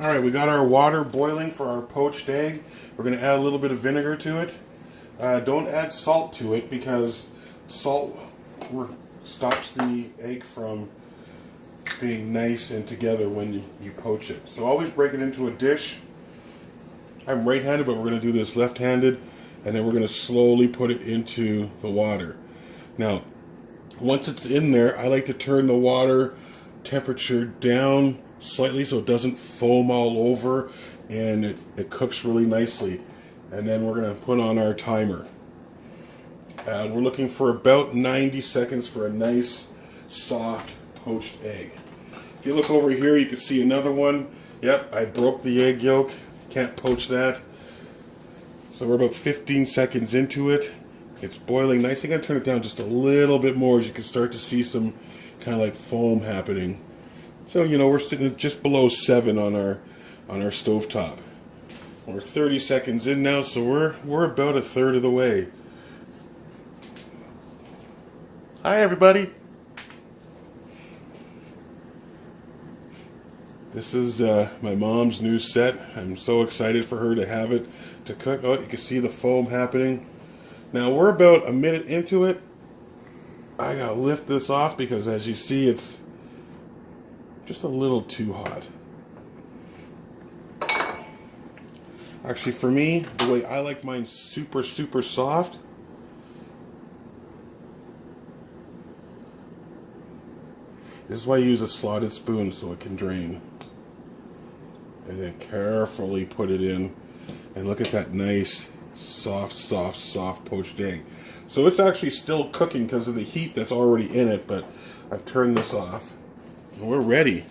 Alright, we got our water boiling for our poached egg. We're going to add a little bit of vinegar to it. Don't add salt to it because salt stops the egg from being nice and together when you poach it. So always break it into a dish. I'm right-handed, but we're going to do this left-handed, and then we're going to slowly put it into the water. Now, once it's in there, I like to turn the water temperature down slightly so it doesn't foam all over, and it cooks really nicely. And then we're going to put on our timer. We're looking for about 90 seconds for a nice, soft, poached egg. If you look over here, you can see another one. Yep, I broke the egg yolk. Can't poach that. So we're about 15 seconds into it. It's boiling nicely. I'm going to turn it down just a little bit more as you can start to see some kind of like foam happening. So, you know, we're sitting at just below 7 on our stovetop. We're 30 seconds in now, so we're about a third of the way. Hi, everybody. This is my mom's new set. I'm so excited for her to have it to cook. Oh, you can see the foam happening. Now we're about a minute into it. I gotta lift this off because as you see it's just a little too hot. Actually, for me, the way I like mine super soft. This is why I use a slotted spoon so it can drain. And then carefully put it in. And look at that nice, soft poached egg. So it's actually still cooking because of the heat that's already in it, but I've turned this off. And we're ready.